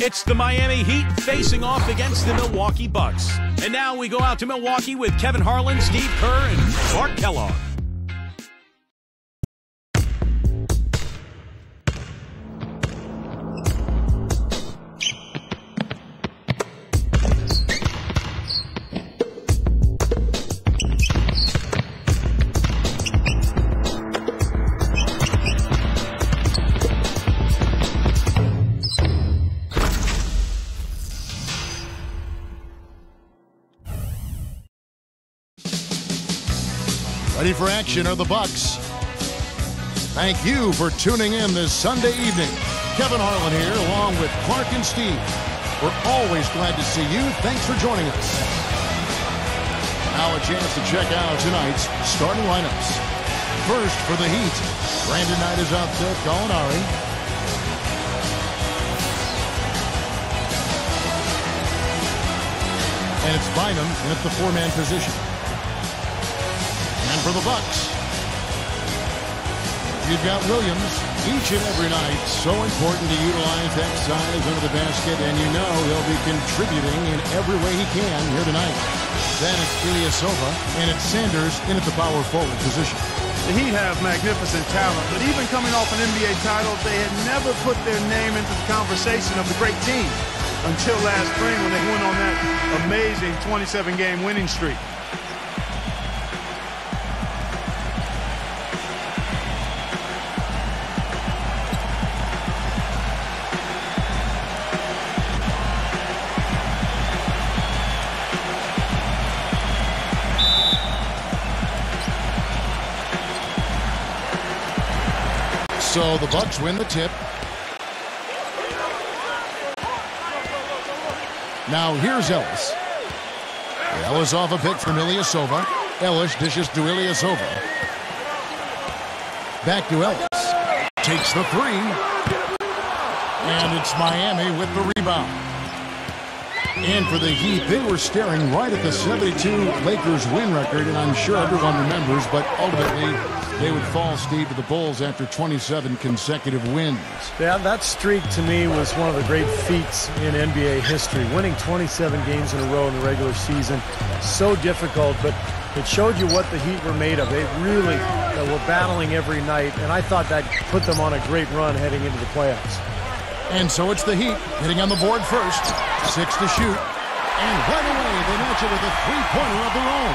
It's the Miami Heat facing off against the Milwaukee Bucks. And now we go out to Milwaukee with Kevin Harlan, Steve Kerr, and Clark Kellogg. Ready for action are the Bucks. Thank you for tuning in this Sunday evening. Kevin Harlan here, along with Clark and Steve. We're always glad to see you. Thanks for joining us. Now a chance to check out tonight's starting lineups. First for the Heat, Brandon Knight is out there, Gallinari. And it's Bynum in at the four-man position. And for the Bucks, you've got Williams each and every night. So important to utilize that size under the basket, and you know he'll be contributing in every way he can here tonight. Then it's Ilyasova, and it's Sanders in at the power forward position. The Heat have magnificent talent, but even coming off an NBA title, they had never put their name into the conversation of the great team until last spring when they went on that amazing 27-game winning streak. So the Bucks win the tip. Now here's Ellis. Ellis off a pick from Ilyasova. Ellis dishes to Ilyasova. Back to Ellis. Takes the three. And it's Miami with the rebound. And for the Heat, they were staring right at the 72 Lakers win record, and I'm sure everyone remembers, but ultimately they would fall, Steve, to the Bulls after 27 consecutive wins. Yeah, that streak to me was one of the great feats in NBA history. Winning 27 games in a row in the regular season, so difficult, but it showed you what the Heat were made of. They really were battling every night, and I thought that put them on a great run heading into the playoffs. And so it's the Heat hitting on the board first. 6 to shoot. And right away, they match it with a three-pointer of their own.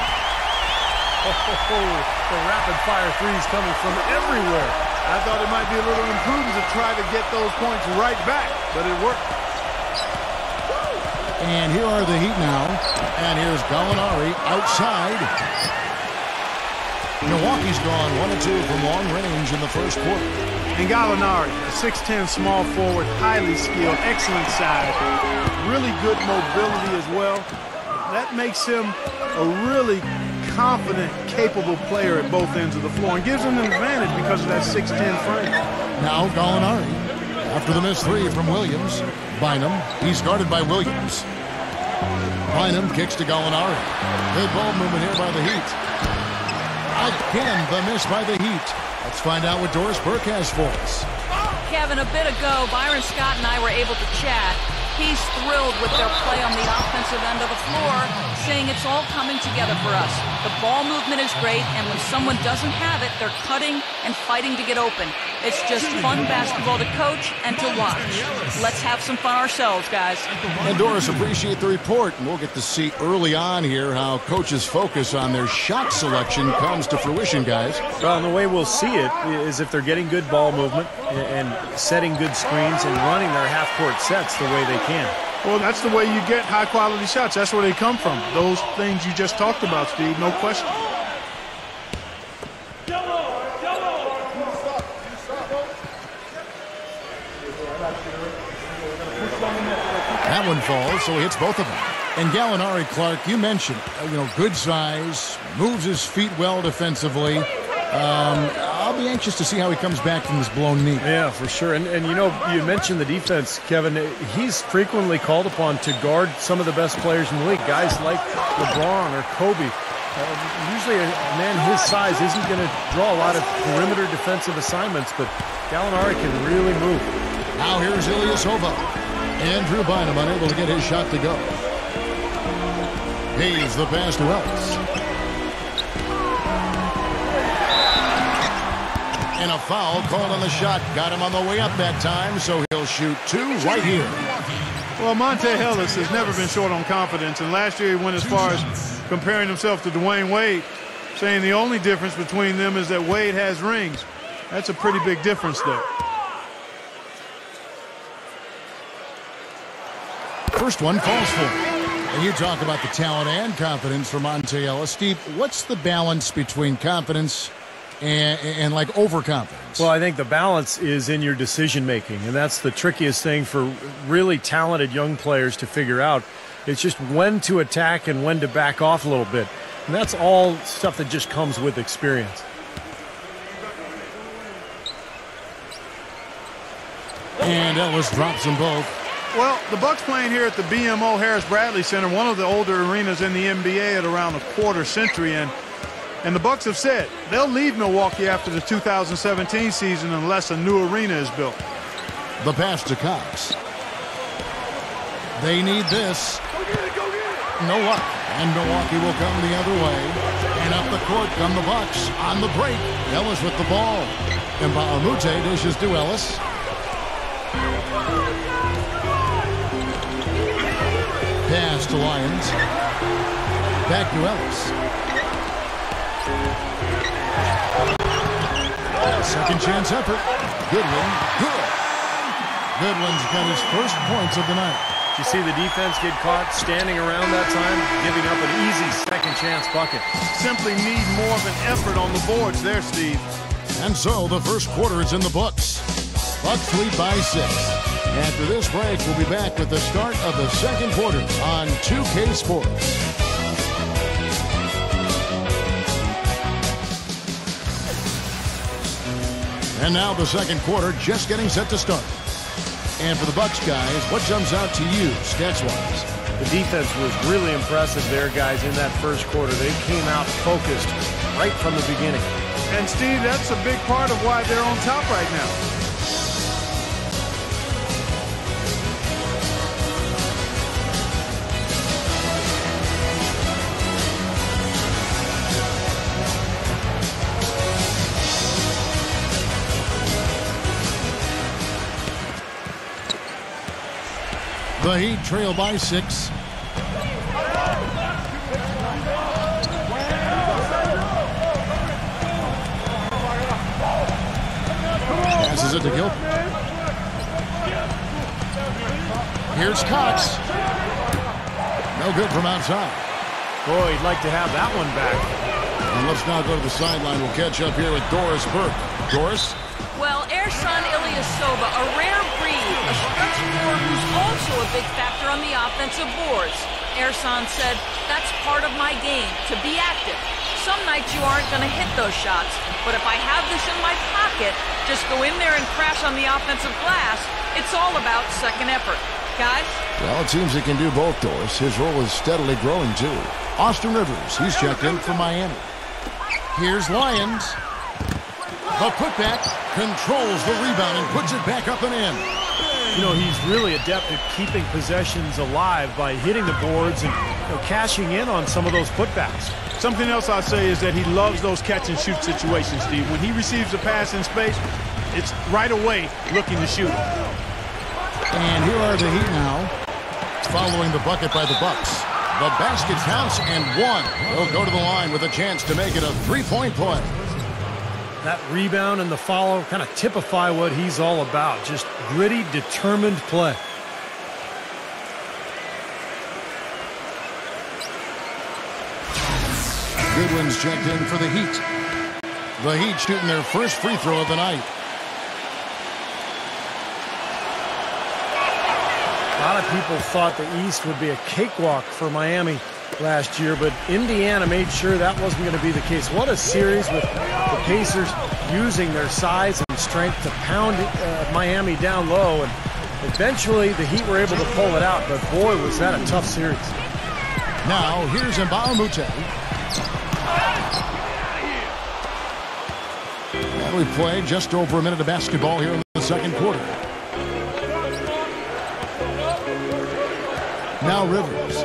The rapid-fire threes coming from everywhere. I thought it might be a little imprudent to try to get those points right back, but it worked. And here are the Heat now. And here's Gallinari outside. Milwaukee's gone 1 of 2 from long range in the first quarter. And Gallinari, a 6'10" small forward, highly skilled, excellent size, really good mobility as well. That makes him a really confident, capable player at both ends of the floor and gives him an advantage because of that 6'10" frame. Now Gallinari, after the missed three from Williams. Bynum, he's guarded by Williams. Bynum kicks to Gallinari. Good ball movement here by the Heat. Again, the miss by the Heat. Let's find out what Doris Burke has for us. Kevin, a bit ago, Byron Scott and I were able to chat. He's thrilled with their play on the offensive end of the floor, saying it's all coming together for us. The ball movement is great, and when someone doesn't have it, they're cutting and fighting to get open. It's just fun basketball to coach and to watch. Let's have some fun ourselves, guys. And Doris, appreciate the report, and we'll get to see early on here how coaches' focus on their shot selection comes to fruition, guys. Well, and the way we'll see it is if they're getting good ball movement and setting good screens and running their half-court sets the way they can. Well, that's the way you get high-quality shots. That's where they come from. Those things you just talked about, Steve, no question. That one falls, so he hits both of them. And Gallinari, Clark, you mentioned, good size, moves his feet well defensively. I'll be anxious to see how he comes back from this blown knee. Yeah, for sure. And you mentioned the defense, Kevin. He's frequently called upon to guard some of the best players in the league, guys like LeBron or Kobe. Usually a man his size isn't going to draw a lot of perimeter defensive assignments, but Gallinari can really move. Now here's Ilyasova. Andrew Bynum unable to get his shot to go. He's the pass to Ellis. And a foul called on the shot. Got him on the way up that time, so he'll shoot 2 right here. Well, Monte Ellis has never been short on confidence, and last year he went as far as comparing himself to Dwayne Wade, saying the only difference between them is that Wade has rings. That's a pretty big difference there. First one falls for him. And you talk about the talent and confidence for Monte Ellis. Steve, what's the balance between confidence and like overconfidence? Well, I think the balance is in your decision making, and that's the trickiest thing for really talented young players to figure out. It's just when to attack and when to back off a little bit. And that's all stuff that just comes with experience. And Ellis drops them both. Well, the Bucks playing here at the BMO Harris Bradley Center, one of the older arenas in the NBA at around a quarter century. And the Bucks have said they'll leave Milwaukee after the 2017 season unless a new arena is built. The pass to Cox. They need this. No luck. And Milwaukee will come the other way. And up the court come the Bucks on the break. Ellis with the ball. And Baamute dishes to Ellis. Pass to Lyons. Back to Ellis. Second chance effort. Goodwin. Good. Goodwin's got his first points of the night. Did you see the defense get caught standing around that time, giving up an easy second chance bucket? Simply need more of an effort on the boards there, Steve. And so the first quarter is in the books. Bucks lead by 6. After this break, we'll be back with the start of the second quarter on 2K Sports. And now the second quarter just getting set to start. And for the Bucks guys, what jumps out to you stats-wise? The defense was really impressive there, guys, in that first quarter. They came out focused right from the beginning. And, Steve, that's a big part of why they're on top right now. The Heat trail by 6. Passes it to Gilbert. Here's Cox. No good from outside. Boy, he'd like to have that one back. And let's now go to the sideline. We'll catch up here with Doris Burke. Doris? Well, Ersan Ilyasova, a rare breed, a stretch forward who's also a big factor on the offensive boards. Ersan said, that's part of my game, to be active. Some nights you aren't going to hit those shots, but if I have this in my pocket, just go in there and crash on the offensive glass. It's all about second effort. Guys? Well, it seems he can do both, Doris. His role is steadily growing, too. Austin Rivers, he's checked in for Miami. Here's Lyons. The putback, controls the rebound and puts it back up and in. You know, he's really adept at keeping possessions alive by hitting the boards and cashing in on some of those putbacks. Something else I'll say is that he loves those catch-and-shoot situations, Steve. When he receives a pass in space, it's right away looking to shoot. And here are the Heat now, following the bucket by the Bucks. The basket counts and one. They'll go to the line with a chance to make it a three-point play. That rebound and the follow kind of typify what he's all about. Just gritty, determined play. Goodwin's checked in for the Heat. The Heat shooting their first free throw of the night. A lot of people thought the East would be a cakewalk for Miami last year, but Indiana made sure that wasn't going to be the case. What a series with the Pacers using their size and strength to pound Miami down low, and eventually the Heat were able to pull it out, but boy, was that a tough series. Now, here's Baamute. And we played just over a minute of basketball here in the second quarter. Now Rivers.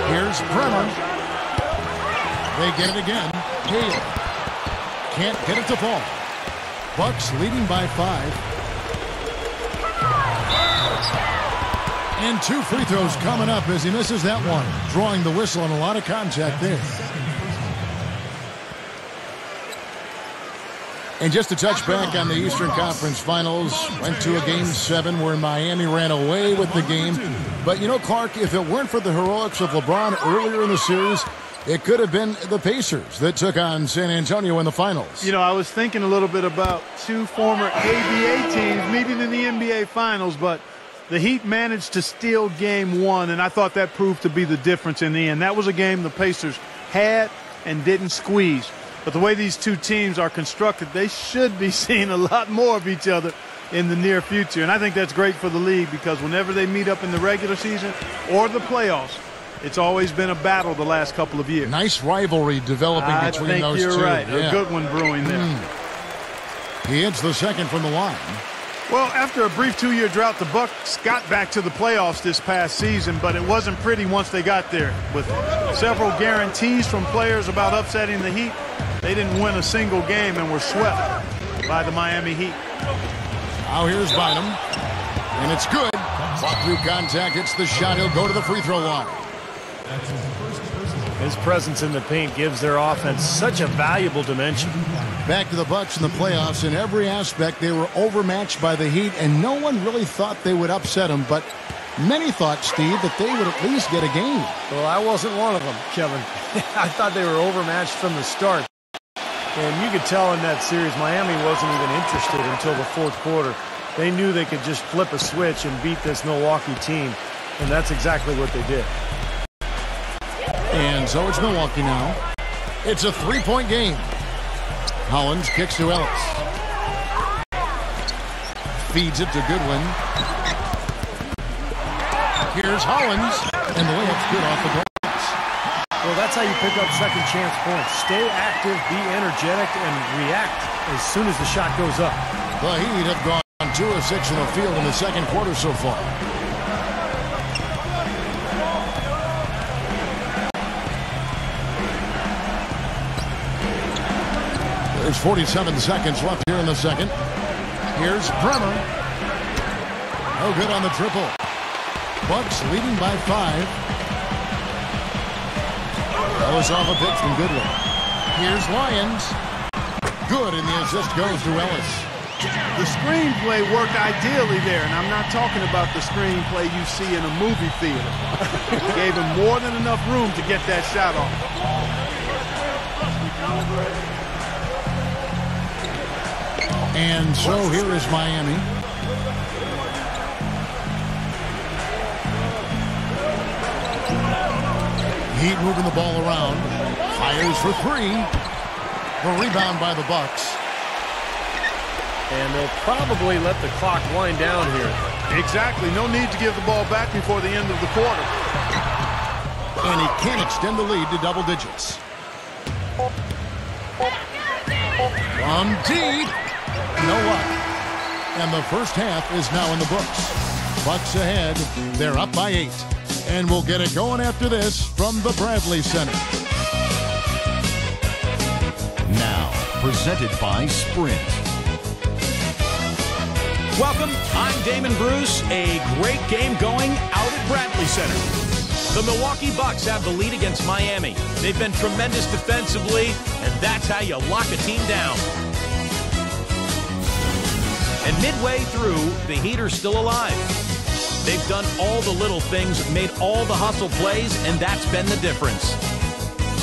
Here's Bremer. They get it again. Hale can't get it to fall. Bucks leading by 5. And 2 free throws coming up as he misses that one. Drawing the whistle and a lot of contact there. And just to touch back on the Eastern Conference Finals, went to a Game 7 where Miami ran away with the game. But, you know, Clark, if it weren't for the heroics of LeBron earlier in the series, it could have been the Pacers that took on San Antonio in the finals. You know, I was thinking a little bit about 2 former ABA teams meeting in the NBA Finals, but the Heat managed to steal Game 1, and I thought that proved to be the difference in the end. That was a game the Pacers had and didn't squeeze. But the way these 2 teams are constructed, they should be seeing a lot more of each other in the near future. And I think that's great for the league because whenever they meet up in the regular season or the playoffs, it's always been a battle the last couple of years. Nice rivalry developing between those two. I think you're right. Yeah. A good one brewing there. He hits the second from the line. Well, after a brief 2-year drought, the Bucks got back to the playoffs this past season, but it wasn't pretty once they got there. With several guarantees from players about upsetting the Heat, they didn't win a single game and were swept by the Miami Heat. Now here's Bynum, and it's good. Fought through contact, hits the shot. He'll go to the free throw line. His presence in the paint gives their offense such a valuable dimension. Back to the Bucks in the playoffs. In every aspect, they were overmatched by the Heat, and no one really thought they would upset them, but many thought, Steve, that they would at least get a game. Well, I wasn't one of them, Kevin. I thought they were overmatched from the start. And you could tell in that series, Miami wasn't even interested until the 4th quarter. They knew they could just flip a switch and beat this Milwaukee team, and that's exactly what they did. And so it's Milwaukee now. It's a 3-point game. Hollins kicks to Ellis. Feeds it to Goodwin. Here's Hollins, and the layup's good off the glass. Well, that's how you pick up second chance points. Stay active, be energetic, and react as soon as the shot goes up. The Heat have gone 2 of 6 in the field in the second quarter so far. There's 47 seconds left here in the second. Here's Bremer. No good on the triple. Bucks leading by 5. That was off a pitch from Goodwin. Here's Lyons. Good, and the assist goes to Ellis. The screenplay worked ideally there, and I'm not talking about the screenplay you see in a movie theater. Gave him more than enough room to get that shot off. And so here is Miami. Heat moving the ball around. Fires for 3. The rebound by the Bucks. And they'll probably let the clock wind down here. Exactly. No need to give the ball back before the end of the quarter. And he can't extend the lead to double digits. From deep. No luck. And the first half is now in the books. Bucks ahead. They're up by 8. And we'll get it going after this from the Bradley Center. Now, presented by Sprint. Welcome, I'm Damon Bruce. A great game going out at Bradley Center. The Milwaukee Bucks have the lead against Miami. They've been tremendous defensively, and that's how you lock a team down. And midway through, the Heat are still alive. They've done all the little things, made all the hustle plays, and that's been the difference.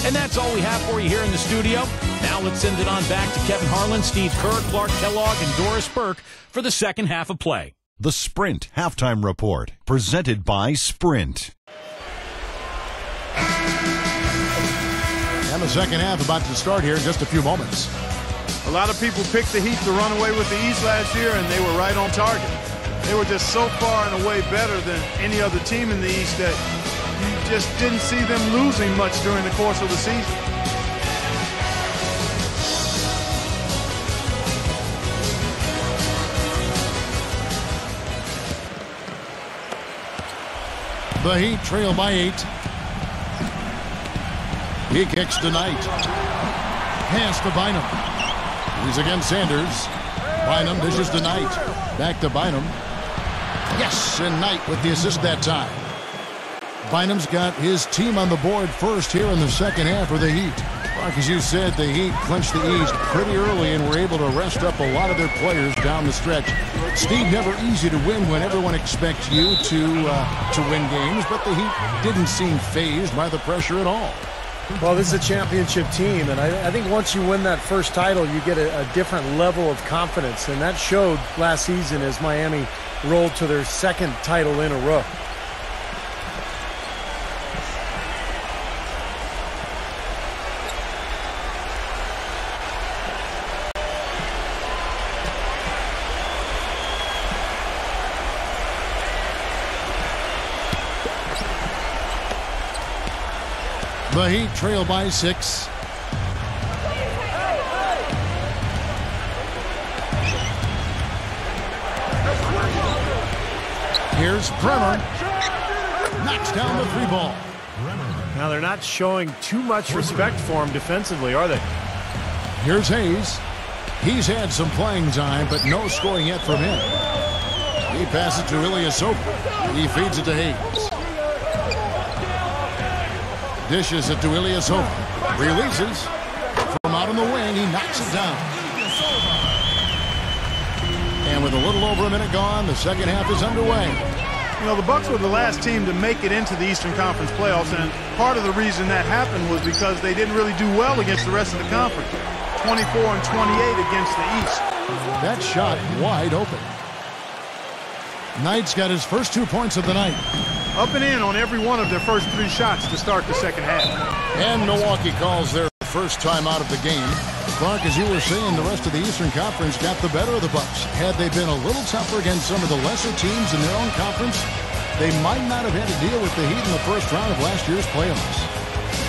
And that's all we have for you here in the studio. Now let's send it on back to Kevin Harlan, Steve Kerr, Clark Kellogg, and Doris Burke for the second half of play. The Sprint Halftime Report, presented by Sprint. And the second half about to start here in just a few moments. A lot of people picked the Heat to run away with the East last year, and they were right on target. They were just so far and away better than any other team in the East that you just didn't see them losing much during the course of the season. The Heat trail by 8. He kicks to Knight. Pass to Bynum. He's against Sanders. Bynum dishes to Knight. Back to Bynum. Yes, and Knight with the assist that time. Bynum's got his team on the board first here in the second half for the Heat. Mark, as you said, the Heat clinched the East pretty early and were able to rest up a lot of their players down the stretch. Steve, never easy to win when everyone expects you to win games, but the Heat didn't seem fazed by the pressure at all. Well, this is a championship team, and I think once you win that first title, you get a different level of confidence, and that showed last season as Miami rolled to their second title in a row. The Heat trail by 6. Here's Bremer. Knocks down the 3 ball. Now they're not showing too much respect for him defensively, are they? Here's Hayes. He's had some playing time, but no scoring yet from him. He passes to Ilyasova. He feeds it to Hayes. Dishes it to Ilyasova. Releases. From out on the wing, he knocks it down. And with a little over a minute gone, the second half is underway. You know, the Bucks were the last team to make it into the Eastern Conference playoffs, and part of the reason that happened was because they didn't really do well against the rest of the conference. 24 and 28 against the East. That shot wide open. Knight's got his first 2 points of the night. Up and in on every one of their first 3 shots to start the second half. And Milwaukee calls their first time out of the game. Clark, as you were saying, the rest of the Eastern Conference got the better of the Bucks. Had they been a little tougher against some of the lesser teams in their own conference, they might not have had to deal with the Heat in the first round of last year's playoffs.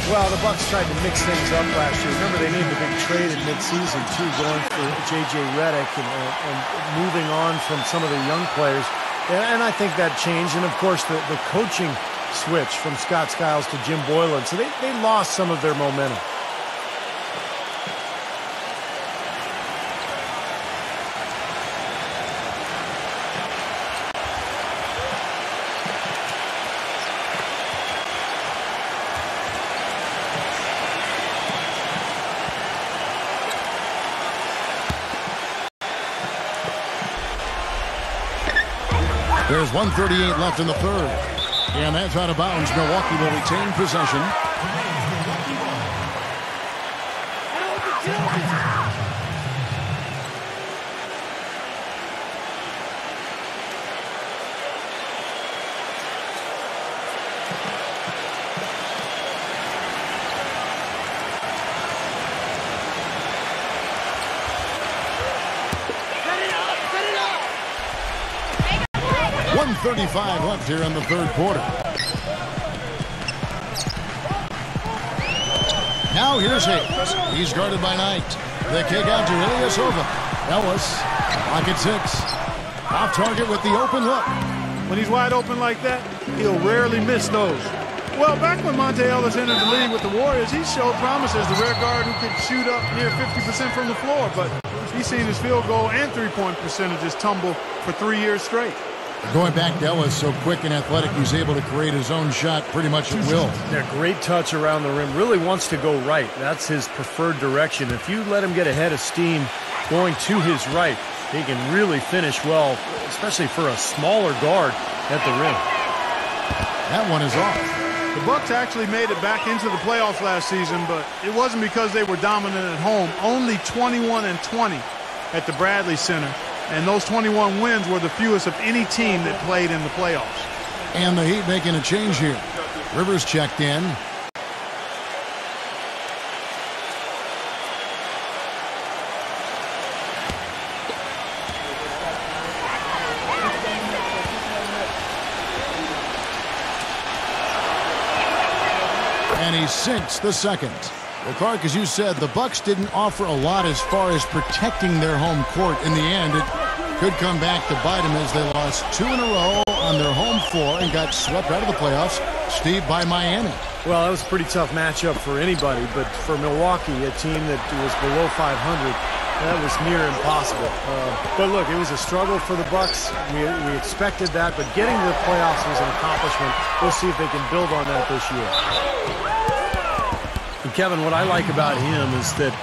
Well, the Bucks tried to mix things up last year. Remember, they needed a big trade at midseason, too, going for J.J. Redick and moving on from some of the young players. And I think that changed. And, of course, the coaching switch from Scott Skiles to Jim Boylan. So they lost some of their momentum. There's 1:38 left in the third. And that's out of bounds. Milwaukee will retain possession. .35 left here in the third quarter. Now here's Hayes. He's guarded by Knight. The kick out to Ilyasova. Ellis, pocket 6. Off target with the open look. When he's wide open like that, he'll rarely miss those. Well, back when Monte Ellis entered the league with the Warriors, he showed promise as the rare guard who could shoot up near 50% from the floor, but he's seen his field goal and three-point percentages tumble for 3 years straight. Going back to Ellis, so quick and athletic, he's able to create his own shot pretty much at will. Yeah, great touch around the rim. Really wants to go right. That's his preferred direction. If you let him get ahead of steam going to his right, he can really finish well, especially for a smaller guard at the rim. That one is off. The Bucks actually made it back into the playoffs last season, but it wasn't because they were dominant at home. Only 21 and 20 at the Bradley Center. And those 21 wins were the fewest of any team that played in the playoffs. And the Heat making a change here. Rivers checked in. And he sinks the second. Well, Clark, as you said, the Bucks didn't offer a lot as far as protecting their home court. In the end, it could come back to bite them as they lost 2 in a row on their home floor and got swept out of the playoffs, Steve, by Miami. Well, that was a pretty tough matchup for anybody, but for Milwaukee, a team that was below 500, that was near impossible. But look, it was a struggle for the Bucks. We expected that, but getting to the playoffs was an accomplishment. We'll see if they can build on that this year. And Kevin, what I like about him is that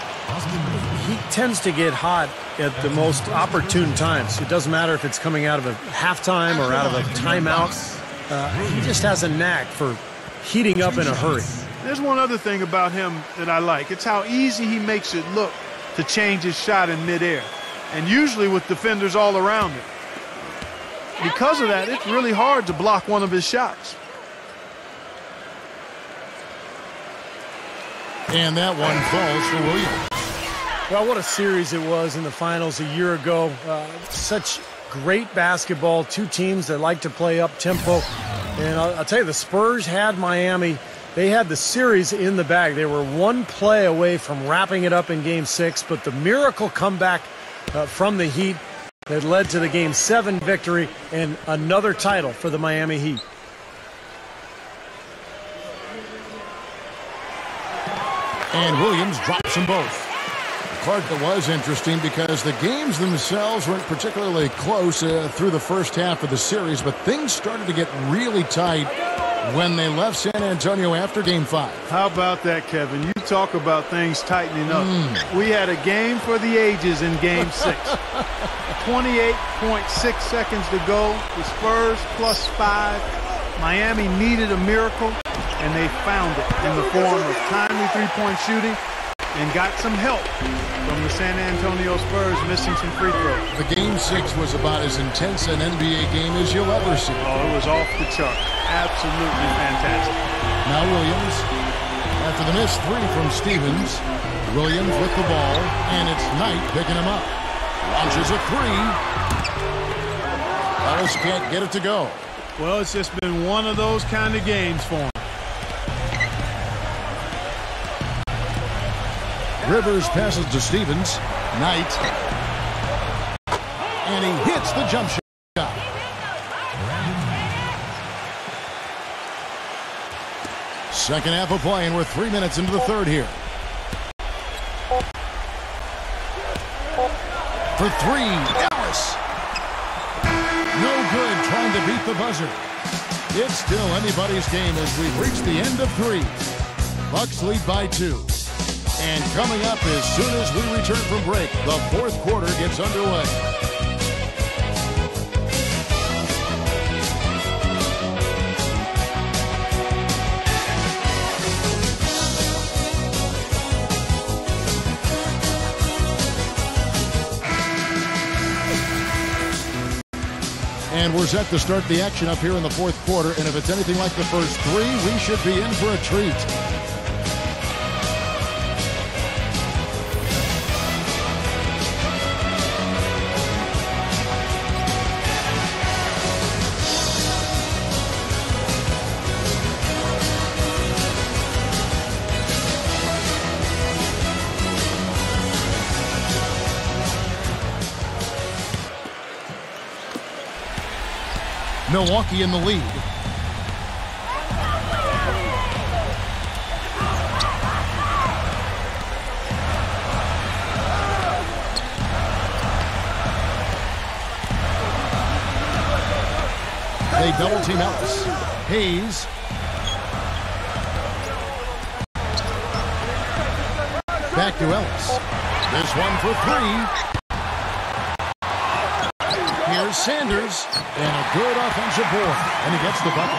he tends to get hot at the most opportune times. It doesn't matter if it's coming out of a halftime or out of a timeout. He just has a knack for heating up in a hurry. There's one other thing about him that I like. It's how easy he makes it look to change his shot in midair, and usually with defenders all around him. Because of that, it's really hard to block one of his shots. And that one falls for Williams. Well, what a series it was in the finals a year ago. Such great basketball, two teams that like to play up-tempo. And I'll tell you, the Spurs had Miami. They had the series in the bag. They were one play away from wrapping it up in Game 6, but the miracle comeback from the Heat that led to the Game 7 victory and another title for the Miami Heat. And Williams drops them both. Clark, that was interesting because the games themselves weren't particularly close through the first half of the series, but things started to get really tight when they left San Antonio after Game 5. How about that, Kevin? You talk about things tightening up. We had a game for the ages in Game 6. 28.6 seconds to go. The Spurs +5. Miami needed a miracle, and they found it in the form of timely three-point shooting and got some help from the San Antonio Spurs missing some free throws. The Game 6 was about as intense an NBA game as you'll ever see. Oh, it was off the chart. Absolutely fantastic. Now Williams, after the missed three from Stevens, Williams with the ball, and it's Knight picking him up. Launches a three. Ellis can't get it to go. Well, it's just been one of those kind of games for him. Rivers passes to Stevens. Knight. And he hits the jump shot. Second half of play, and we're 3 minutes into the third here. For three, Ellis. No good trying to beat the buzzer. It's still anybody's game as we've reached the end of 3. Bucks lead by 2. And coming up as soon as we return from break, the fourth quarter gets underway. And we're set to start the action up here in the fourth quarter. And if it's anything like the first 3, we should be in for a treat. Milwaukee in the lead. They double team Ellis. Hayes. Back to Ellis. This one for 3. Here's Sanders, and a good offensive board, and he gets the bucket.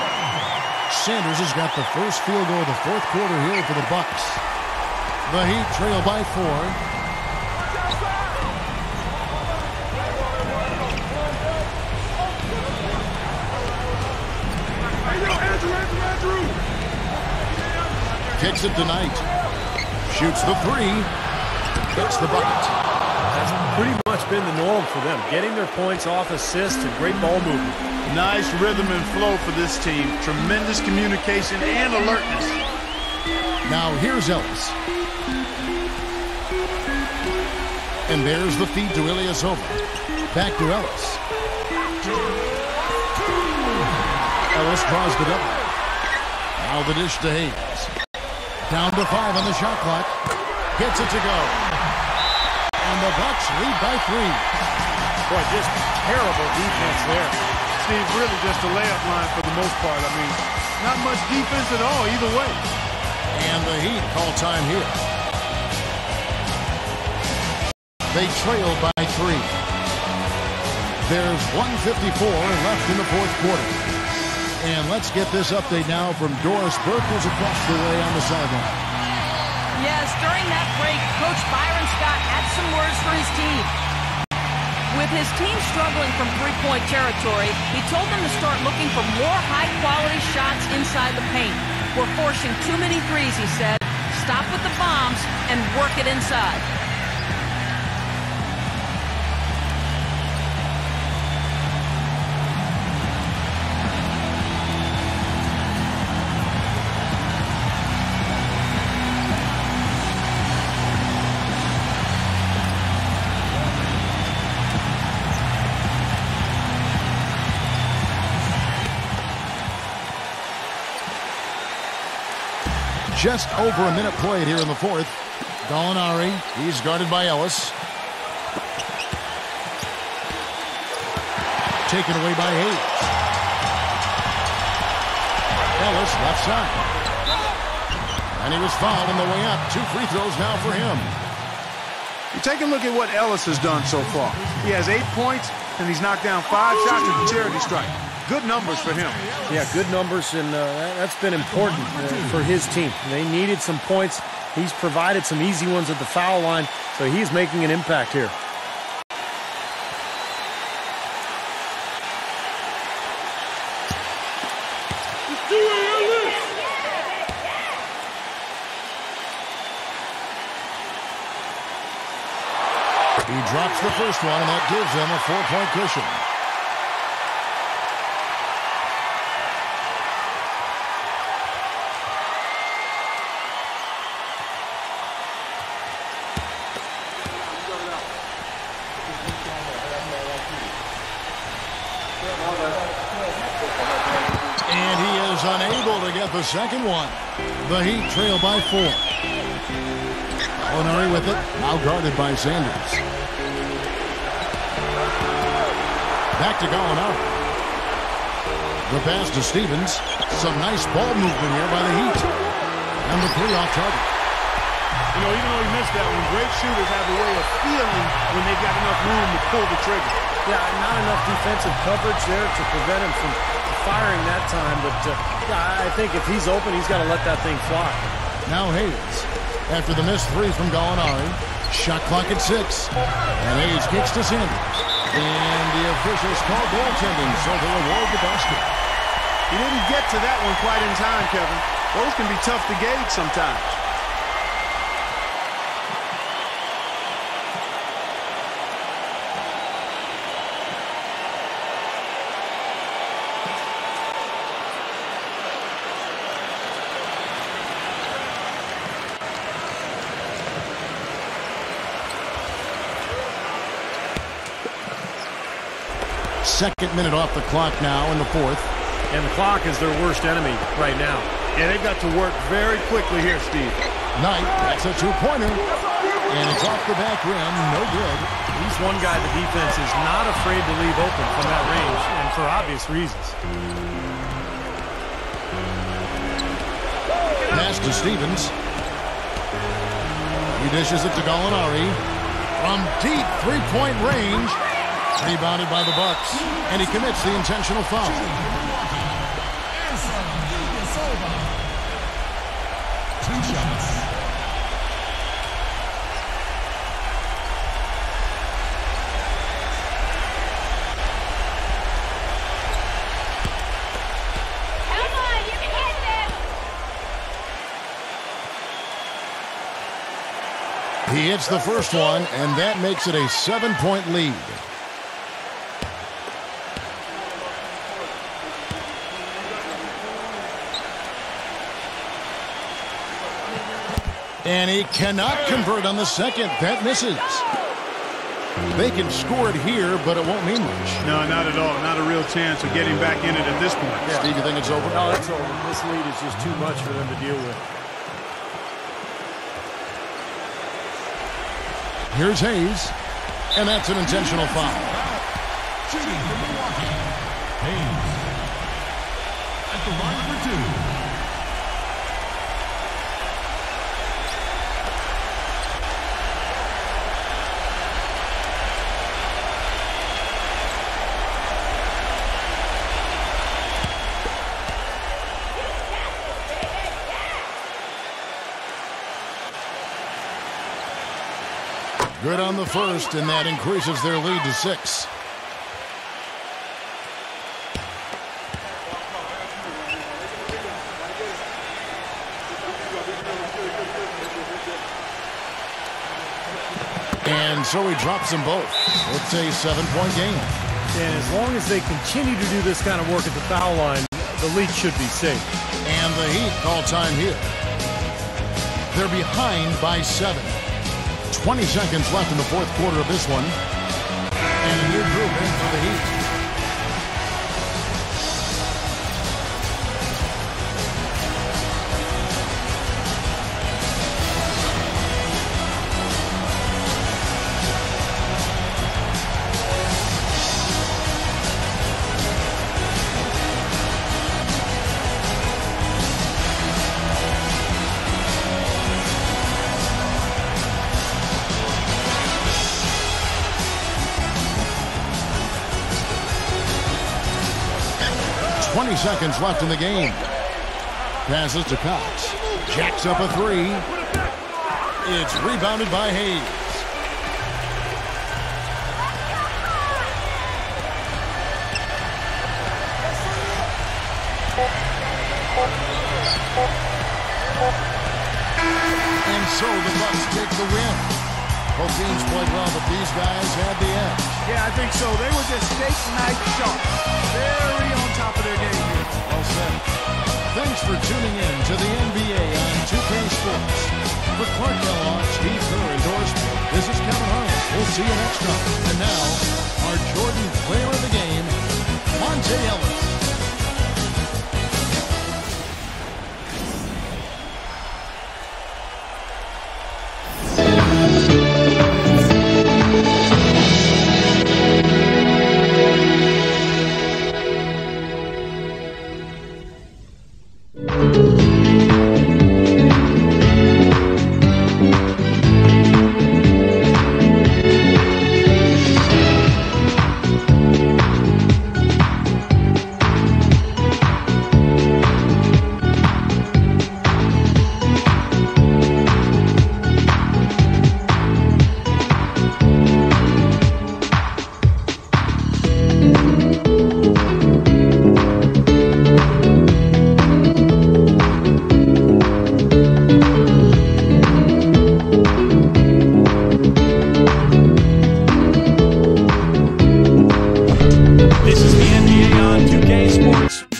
Sanders has got the first field goal of the fourth quarter here for the Bucks. The Heat trail by 4. Kicks it to Knight. Shoots the 3. Gets the bucket. That's pretty much been the norm for them, getting their points off assists and great ball movement. Nice rhythm and flow for this team. Tremendous communication and alertness. Now here's Ellis. And there's the feed to Ilyasova. Back to Ellis. Ellis draws the double. Now the dish to Hayes. Down to 5 on the shot clock. Gets it to go. And the Bucks lead by 3. Boy, just terrible defense there. Steve, really just a layup line for the most part. I mean, not much defense at all either way. And the Heat call time here. They trail by 3. There's 1:54 left in the fourth quarter. And let's get this update now from Doris Burke, who's across the way on the sideline. Yes, during that break, Coach Byron Scott had some words for his team. With his team struggling from three-point territory, he told them to start looking for more high-quality shots inside the paint. We're forcing too many threes, he said. Stop with the bombs and work it inside. Just over a minute played here in the fourth. Gallinari, he's guarded by Ellis. Taken away by Hayes. Ellis left side. And he was fouled on the way up. 2 free throws now for him. You take a look at what Ellis has done so far. He has 8 points, and he's knocked down 5 shots at the charity stripe. Good numbers for him. Yeah, good numbers, and that's been important for his team. They needed some points. He's provided some easy ones at the foul line, so he's making an impact here. He drops the first one, and that gives him a 4-point cushion. And he is unable to get the second one. The Heat trail by 4. Gallinari with it, now guarded by Sanders. Back to Gallinari. The pass to Stevens. Some nice ball movement here by the Heat. And the 3 off target. You know, even though he missed that one, great shooters have a way of feeling when they've got enough room to pull the trigger. Yeah, not enough defensive coverage there to prevent him from firing that time. But I think if he's open, he's got to let that thing fly. Now Hayes. After the missed 3 from Gallinari. Shot clock at 6. And Hayes kicks to Sanders. And the officials call goaltending, so they award the basket. He didn't get to that one quite in time, Kevin. Those can be tough to gauge sometimes. Second minute off the clock now in the fourth. And the clock is their worst enemy right now. Yeah, they've got to work very quickly here, Steve. Knight, that's a 2-pointer. And it's off the back rim, no good. He's one guy the defense is not afraid to leave open from that range, and for obvious reasons. Pass to Stevens. He dishes it to Gallinari. From deep 3-point range. Rebounded by the Bucks, and he commits the intentional foul. 2 shots. Come on, you can hit this. He hits the first one, and that makes it a 7-point lead. And he cannot convert on the second. That misses. They can score it here, but it won't mean much. No, not at all. Not a real chance of getting back in it at this point. Yeah. Steve, you think it's over? No, it's over. This lead is just too much for them to deal with. Here's Hayes, and that's an intentional foul. Shooting from Milwaukee. Hayes. At the line for 2. Good on the first, and that increases their lead to 6. And so he drops them both. It's a 7-point game. And as long as they continue to do this kind of work at the foul line, the lead should be safe. And the Heat call time here. They're behind by 7. 20 seconds left in the fourth quarter of this one. And a new group in for the Heat. Seconds left in the game. Passes to Cox. Jacks up a 3. It's rebounded by Hayes. And so the Bucks take the win. Both teams played well, but these guys had the edge. Yeah, I think so. They were just steak knife sharp. Very on top of their game here. Well said. Thanks for tuning in to the NBA on 2K Sports. For Clark Kellogg, Steve Kerr, and Doris, this is Kevin Harlan. We'll see you next time. And now, our Jordan player of the game, Monte Ellis.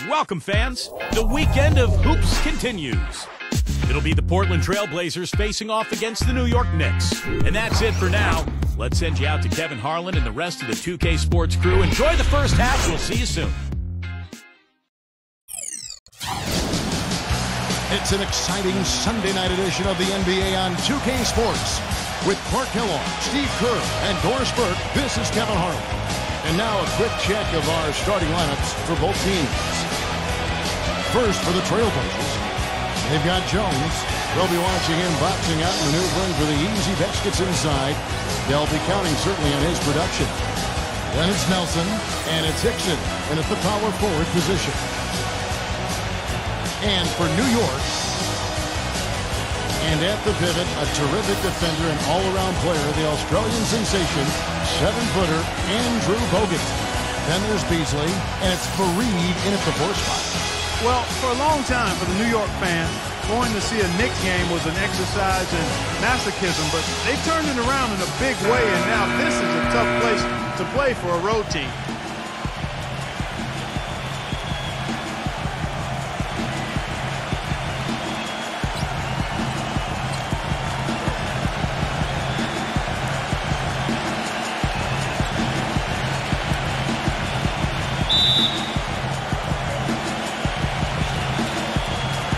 Welcome, fans. The weekend of hoops continues. It'll be the Portland Trail Blazers facing off against the New York Knicks. And that's it for now. Let's send you out to Kevin Harlan and the rest of the 2K Sports crew. Enjoy the first half. We'll see you soon. It's an exciting Sunday night edition of the NBA on 2K Sports. With Clark Kellogg, Steve Kerr, and Doris Burke, this is Kevin Harlan. And now a quick check of our starting lineups for both teams. First for the Trailblazers, they've got Jones. They'll be watching him boxing out, maneuvering for the easy baskets inside. They'll be counting certainly on his production. Then it's Nelson, and it's Hickson, and at the power forward position. And for New York, and at the pivot, a terrific defender and all-around player, the Australian sensation, 7-footer Andrew Bogut. Then there's Beasley, and it's Fareed in at the 4 spot. Well, for a long time, for the New York fans, going to see a Knicks game was an exercise in masochism, but they turned it around in a big way, and now this is a tough place to play for a road team.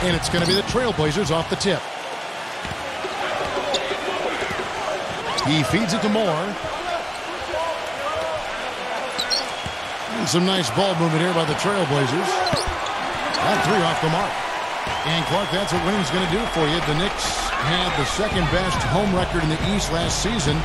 And it's going to be the Trailblazers off the tip. He feeds it to Moore. And some nice ball movement here by the Trailblazers. That three off the mark. And Clark, that's what winning's going to do for you. The Knicks had the second best home record in the East last season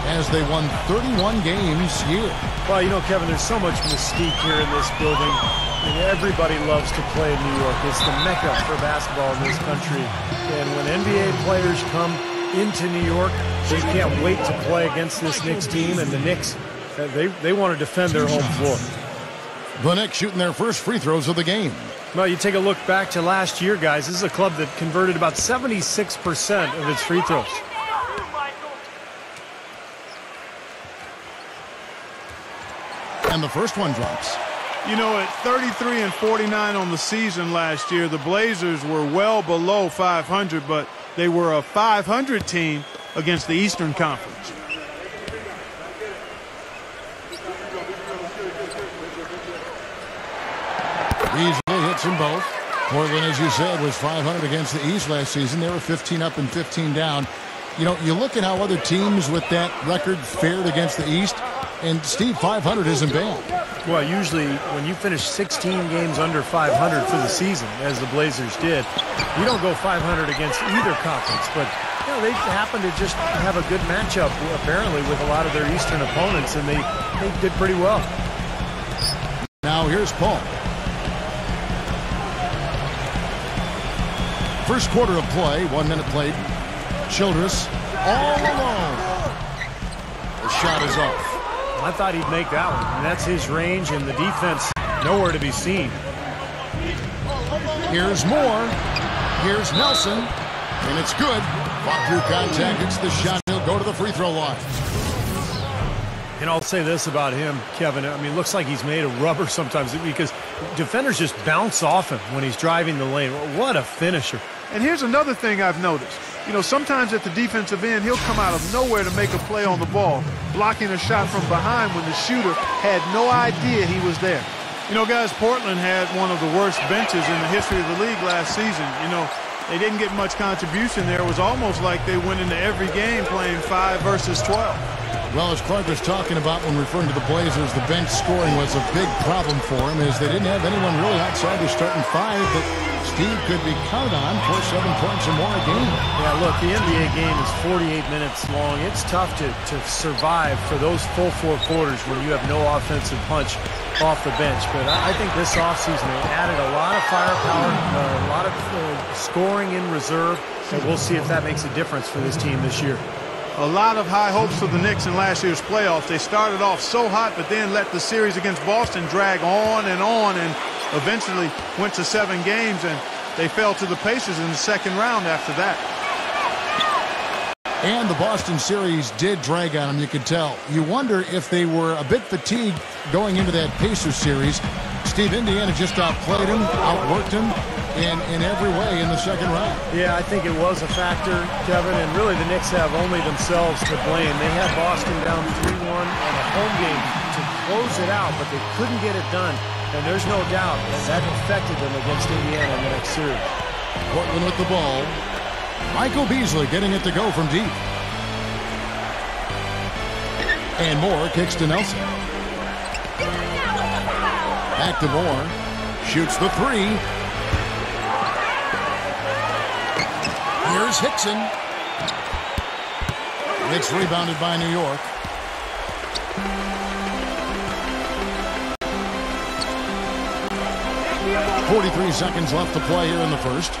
as they won 31 games here. Well, you know, Kevin, there's so much mystique here in this building. I mean, everybody loves to play in New York. It's the mecca for basketball in this country. And when NBA players come into New York, they can't wait to play against this Knicks team. And the Knicks, they want to defend their home floor. The Knicks shooting their first free throws of the game. Well, you take a look back to last year, guys. This is a club that converted about 76% of its free throws. And the first one drops. You know, at 33 and 49 on the season last year, the Blazers were well below 500, but they were a 500 team against the Eastern Conference. Easily hits them both. Portland, as you said, was 500 against the East last season. They were 15 up and 15 down. You know, you look at how other teams with that record fared against the East, and Steve, 500 isn't bad. Well, usually when you finish 16 games under 500 for the season, as the Blazers did, you don't go 500 against either conference. But, you know, they happen to just have a good matchup, apparently, with a lot of their Eastern opponents, and they did pretty well. Now here's Paul. First quarter of play, 1 minute played. Childress all alone. The shot is off. I thought he'd make that one. And that's his range, and the defense nowhere to be seen. Here's Moore. Here's Nelson. And it's good. Fought through contact. It's the shot. He'll go to the free throw line. And I'll say this about him, Kevin. I mean, it looks like he's made of rubber sometimes because defenders just bounce off him when he's driving the lane. What a finisher. And here's another thing I've noticed. You know, sometimes at the defensive end, he'll come out of nowhere to make a play on the ball, blocking a shot from behind when the shooter had no idea he was there. You know, guys, Portland had one of the worst benches in the history of the league last season. You know, they didn't get much contribution there. It was almost like they went into every game playing 5 versus 12. Well, as Clark was talking about when referring to the Blazers, the bench scoring was a big problem for him as they didn't have anyone really outside their starting 5 that Steve could be counted on for 7 points or more a game. Yeah, look, the NBA game is 48 minutes long. It's tough to survive for those full 4 quarters when you have no offensive punch off the bench. But I think this offseason they added a lot of firepower, a lot of scoring in reserve, and we'll see if that makes a difference for this team this year. A lot of high hopes for the Knicks in last year's playoffs. They started off so hot, but then let the series against Boston drag on, and eventually went to 7 games, and they fell to the Pacers in the second round after that. And the Boston series did drag on them, you could tell. You wonder if they were a bit fatigued going into that Pacers series. Steve, Indiana just outplayed him, outworked him in every way in the second round. Yeah, I think it was a factor, Kevin, and really the Knicks have only themselves to blame. They had Boston down 3-1 on a home game to close it out, but they couldn't get it done. And there's no doubt that affected them against Indiana in the next series. Portland with the ball. Michael Beasley getting it to go from deep. And Moore kicks to Nelson. Back to Moore. Shoots the 3. Here's Hickson. It's rebounded by New York. .43 seconds left to play here in the first.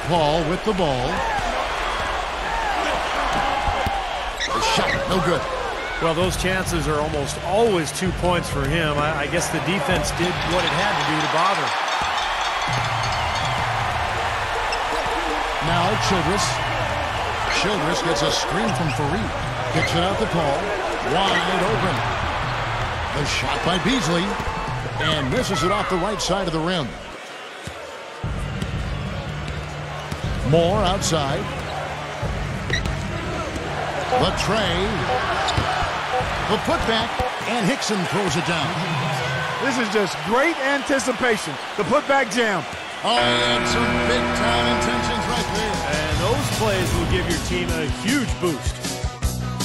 Paul with the ball. The shot, no good. Well, those chances are almost always 2 points for him. I guess the defense did what it had to do to bother. Now Childress. Childress gets a screen from Fareed. Kicks it out to Paul. Wide open. The shot by Beasley. And misses it off the right side of the rim. Moore outside. The tray. The putback. And Hickson throws it down. This is just great anticipation. The putback jam. Oh, and some big-time intentions right there. And those plays will give your team a huge boost.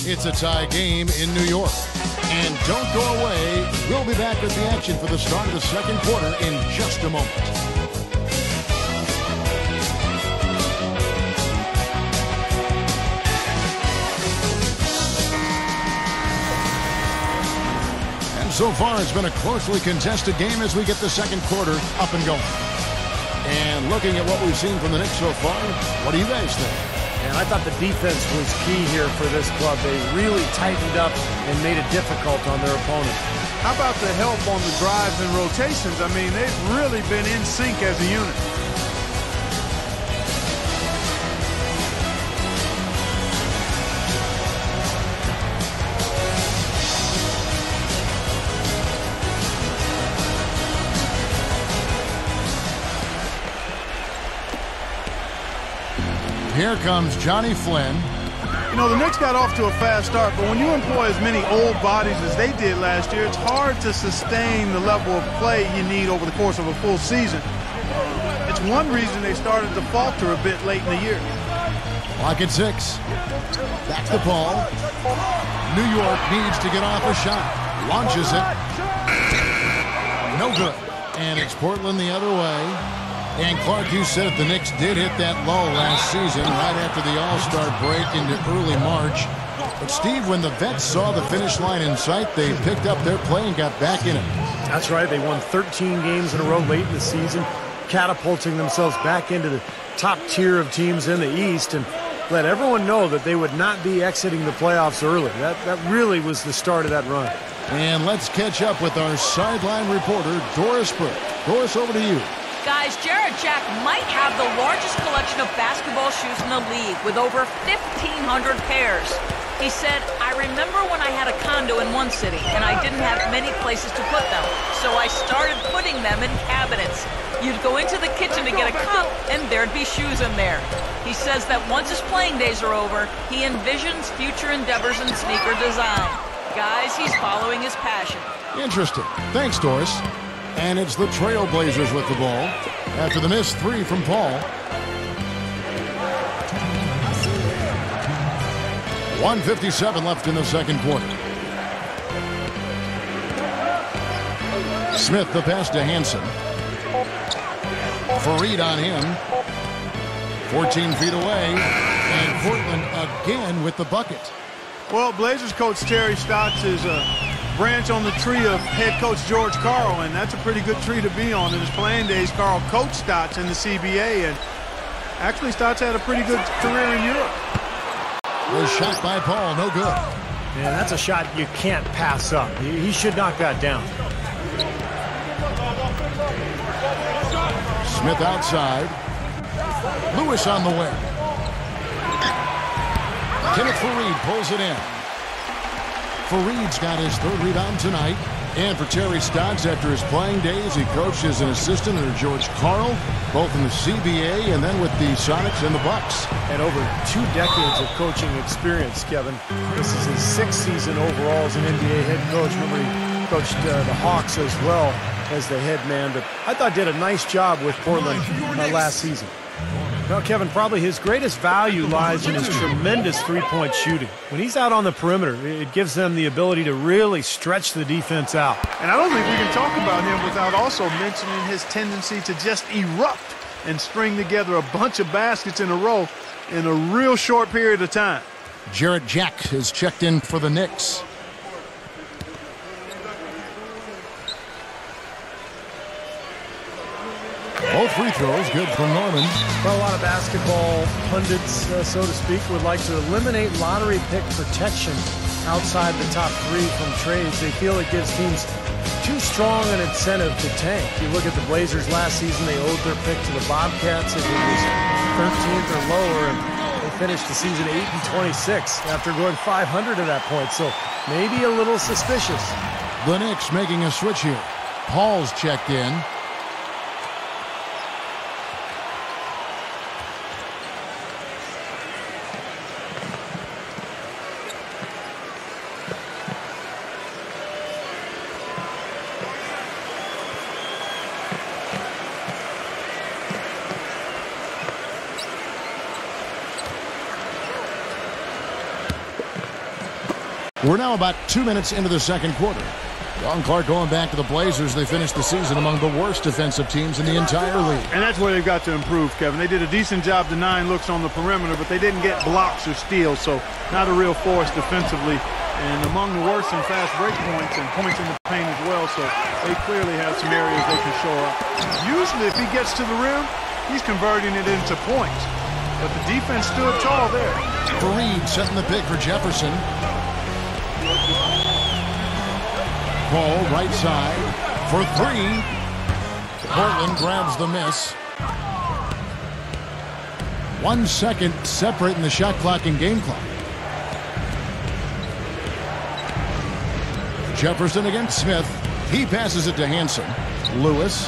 It's a tie game in New York. And don't go away. We'll be back with the action for the start of the second quarter in just a moment. And so far, it's been a closely contested game as we get the second quarter up and going. And looking at what we've seen from the Knicks so far, what do you guys think? And I thought the defense was key here for this club. They really tightened up and made it difficult on their opponent. How about the help on the drives and rotations? I mean, they've really been in sync as a unit. Here comes Johnny Flynn. You know, the Knicks got off to a fast start, but when you employ as many old bodies as they did last year, it's hard to sustain the level of play you need over the course of a full season. It's one reason they started to falter a bit late in the year. Clock at 6. Back to Paul. New York needs to get off a shot. Launches it. No good. And it's Portland the other way. And Clark, you said the Knicks did hit that lull last season right after the All-Star break into early March. But, Steve, when the vets saw the finish line in sight, they picked up their play and got back in it. That's right. They won 13 games in a row late in the season, catapulting themselves back into the top tier of teams in the East and let everyone know that they would not be exiting the playoffs early. That really was the start of that run. And let's catch up with our sideline reporter, Doris Burke. Doris, over to you. Guys, Jared Jack might have the largest collection of basketball shoes in the league with over 1,500 pairs. He said, I remember when I had a condo in one city and I didn't have many places to put them, so I started putting them in cabinets. You'd go into the kitchen to get a cup and there'd be shoes in there. He says that once his playing days are over, he envisions future endeavors in sneaker design. Guys, he's following his passion. Interesting. Thanks, Doris. And it's the Trailblazers with the ball after the missed three from Paul. 1:57 left in the second quarter. Smith the pass to Hansen. Fareed on him. 14 feet away. And Portland again with the bucket. Well, Blazers coach Terry Stotts is a branch on the tree of head coach George Karl, and that's a pretty good tree to be on. In his playing days, Karl coached Stotts in the CBA, and actually Stotts had a pretty good career in Europe. Was shot by Paul, no good. And that's a shot you can't pass up. He should knock that down. Smith outside. Lewis on the way. Kenneth Fareed pulls it in. Fareed's got his third rebound tonight. And for Terry Stotts, after his playing days, he coached as an assistant under George Karl, both in the CBA and then with the Sonics and the Bucks. And over 2 decades of coaching experience, Kevin. This is his 6th season overall as an NBA head coach. Remember, he coached the Hawks as well as the head man. But I thought did a nice job with Portland last season. Well, Kevin, probably his greatest value lies in his tremendous three-point shooting. When he's out on the perimeter, it gives them the ability to really stretch the defense out. And I don't think we can talk about him without also mentioning his tendency to just erupt and string together a bunch of baskets in a row in a real short period of time. Jarrett Jack has checked in for the Knicks. Both free throws good from Norman. Well, a lot of basketball pundits, so to speak, would like to eliminate lottery pick protection outside the top 3 from trades. They feel it gives teams too strong an incentive to tank. You look at the Blazers last season, they owed their pick to the Bobcats. It was 13th or lower, and they finished the season 8-26 after going 500 at that point. So maybe a little suspicious. The Knicks making a switch here. Paul's checked in. We're now about 2 minutes into the second quarter. Don Clark going back to the Blazers. They finished the season among the worst defensive teams in the entire league. And that's where they've got to improve, Kevin. They did a decent job denying looks on the perimeter, but they didn't get blocks or steals, so not a real force defensively. And among the worst in fast break points and points in the paint as well, so they clearly have some areas they can shore up. Usually if he gets to the rim, he's converting it into points. But the defense stood tall there. Fareed setting the pick for Jefferson. Ball right side for three. Portland grabs the miss. 1 second separating the shot clock and game clock. Jefferson against Smith. He passes it to Hansen. Lewis.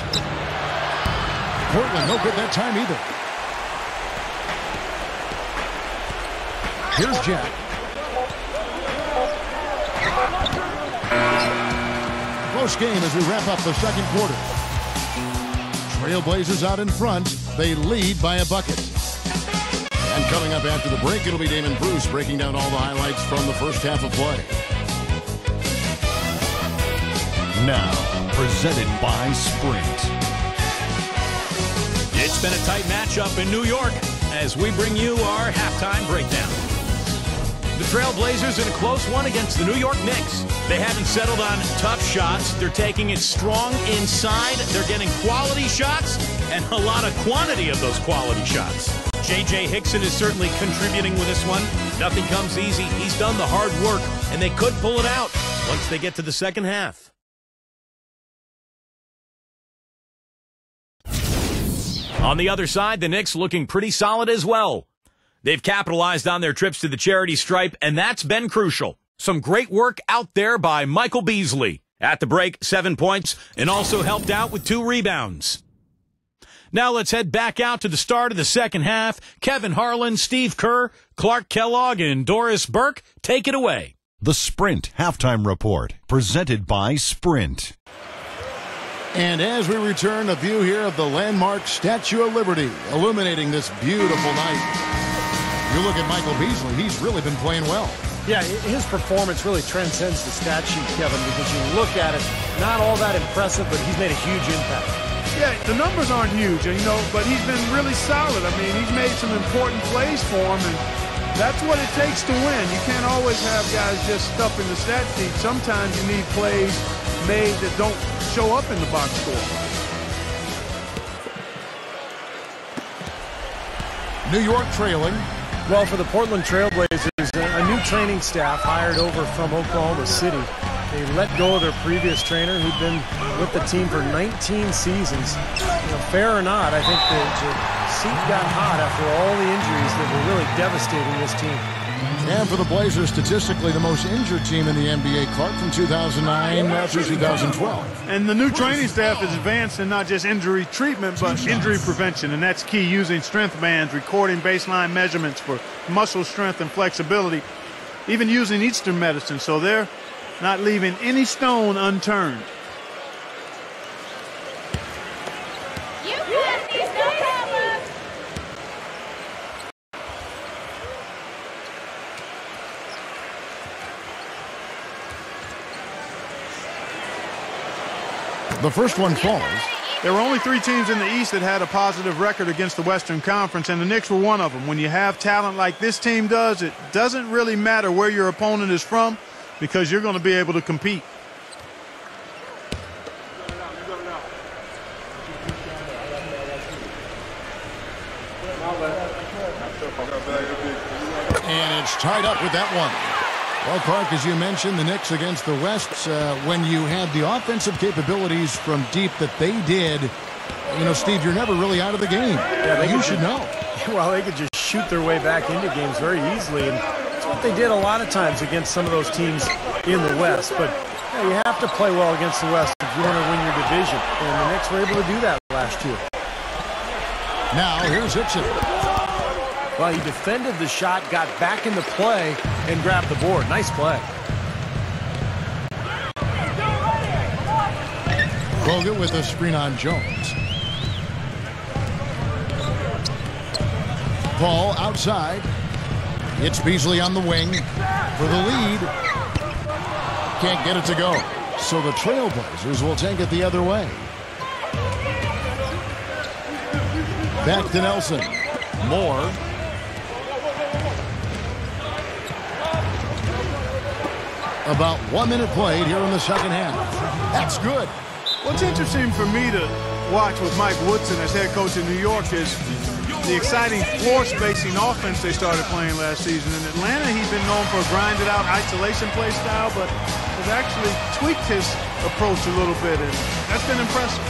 Portland no good that time either. Here's Jack. Close game as we wrap up the second quarter. Trailblazers out in front. They lead by a bucket. And coming up after the break, it'll be Damon Bruce breaking down all the highlights from the first half of play. Now, presented by Sprint. It's been a tight matchup in New York as we bring you our halftime breakdown. The Trailblazers in a close one against the New York Knicks. They haven't settled on tough shots. They're taking it strong inside. They're getting quality shots and a lot of quantity of those quality shots. J.J. Hickson is certainly contributing with this one. Nothing comes easy. He's done the hard work, and they could pull it out once they get to the second half. On the other side, the Knicks looking pretty solid as well. They've capitalized on their trips to the charity stripe, and that's been crucial. Some great work out there by Michael Beasley. At the break, 7 points, and also helped out with 2 rebounds. Now let's head back out to the start of the second half. Kevin Harlan, Steve Kerr, Clark Kellogg, and Doris Burke, take it away. The Sprint Halftime Report, presented by Sprint. And as we return, a view here of the landmark Statue of Liberty, illuminating this beautiful night. You look at Michael Beasley, he's really been playing well. Yeah, his performance really transcends the stat sheet, Kevin, because you look at it, not all that impressive, but he's made a huge impact. Yeah, the numbers aren't huge, but he's been really solid. I mean, he's made some important plays for him, and that's what it takes to win. You can't always have guys just stuff in the stat sheet. Sometimes you need plays made that don't show up in the box score. New York trailing. Well, for the Portland Trailblazers, a new training staff hired over from Oklahoma City. They let go of their previous trainer who'd been with the team for 19 seasons. Fair or not, I think the seat got hot after all the injuries that were really devastating this team. And for the Blazers, statistically the most injured team in the NBA, Clark, from 2009 through 2012. And the new training staff is advanced in not just injury treatment, but injury prevention, and that's key, using strength bands, recording baseline measurements for muscle strength and flexibility, even using Eastern medicine, so they're not leaving any stone unturned. The first one falls. There were only 3 teams in the East that had a positive record against the Western Conference, and the Knicks were one of them. When you have talent like this team does, it doesn't really matter where your opponent is from because you're going to be able to compete. And it's tied up with that one. Well, Clark, as you mentioned, the Knicks against the West, when you had the offensive capabilities from deep that they did, Steve, you're never really out of the game. Yeah, you should know. Well, they could just shoot their way back into games very easily, and that's what they did a lot of times against some of those teams in the West. But you have to play well against the West if you want to win your division, and the Knicks were able to do that last year. Now, here's Hickson. Well, he defended the shot, got back into play, and grabbed the board. Nice play. Bogut with a screen on Jones. Ball outside. It's Beasley on the wing for the lead. Can't get it to go. So the Trailblazers will take it the other way. Back to Nelson. Moore. About 1 minute played here in the second half. That's good. What's interesting for me to watch with Mike Woodson as head coach in New York is the exciting floor spacing offense they started playing last season. In Atlanta, he's been known for a grinded out isolation play style, but has actually tweaked his approach a little bit, and that's been impressive.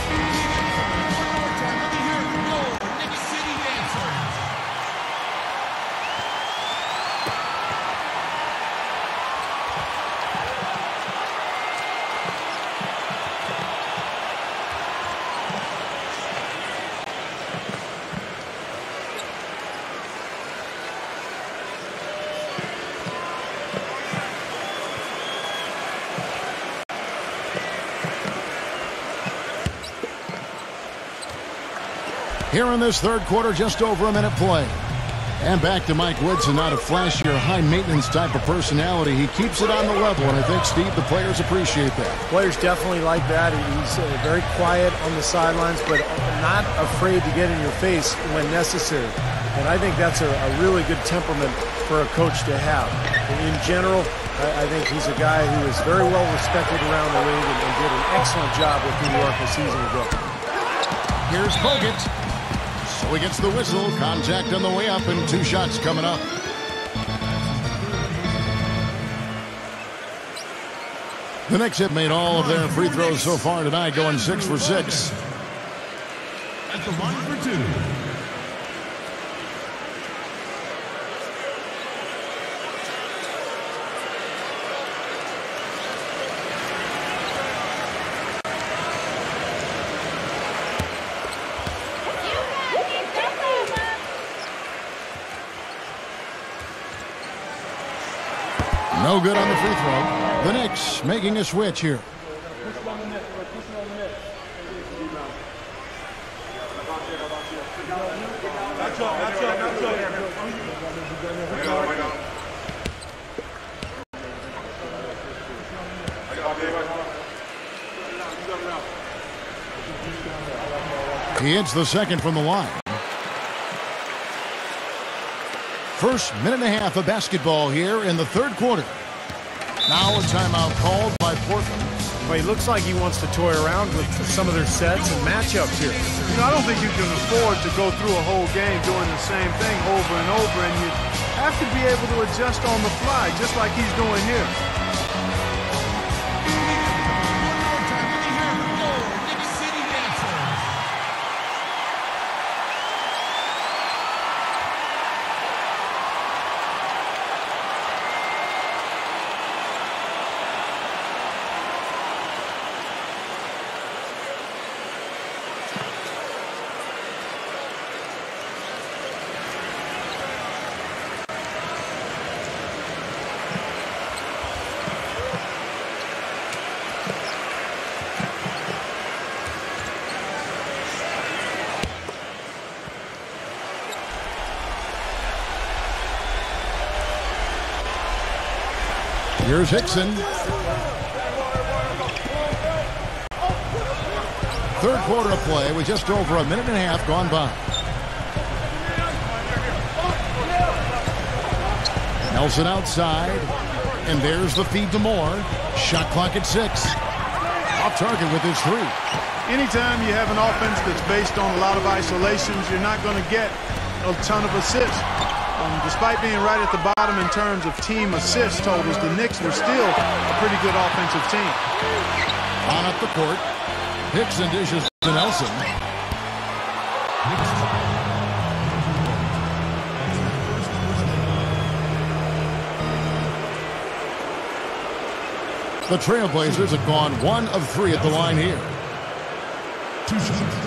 Here in this third quarter, just over a minute play. And back to Mike Woodson, not a flashy or high-maintenance type of personality. He keeps it on the level, and I think, Steve, the players appreciate that. Players definitely like that. He's very quiet on the sidelines, but not afraid to get in your face when necessary. And I think that's a really good temperament for a coach to have. In general, I think he's a guy who is very well respected around the league and did an excellent job with New York a season ago. Here's Bogut. So he gets the whistle. Contact on the way up, and 2 shots coming up. The Knicks have made all of their free throws so far tonight, going 6 for 6. At the line for 2. No good on the free throw. The Knicks making a switch here. He hits the second from the line. First minute and a half of basketball here in the third quarter. Now a timeout called by Portland. Well, he looks like he wants to toy around with some of their sets and matchups here. You know, I don't think you can afford to go through a whole game doing the same thing over and over, and you have to be able to adjust on the fly, just like he's doing here. Here's Hickson. Third quarter of play with just over a minute and a half gone by. Nelson outside. And there's the feed to Moore. Shot clock at 6. Off target with his 3. Anytime you have an offense that's based on a lot of isolations, you're not going to get a ton of assists. Despite being right at the bottom in terms of team assist totals, the Knicks were still a pretty good offensive team. On up the court. Hickson dishes to Nelson. The Trailblazers have gone 1 of 3 at the line here. 2 shots.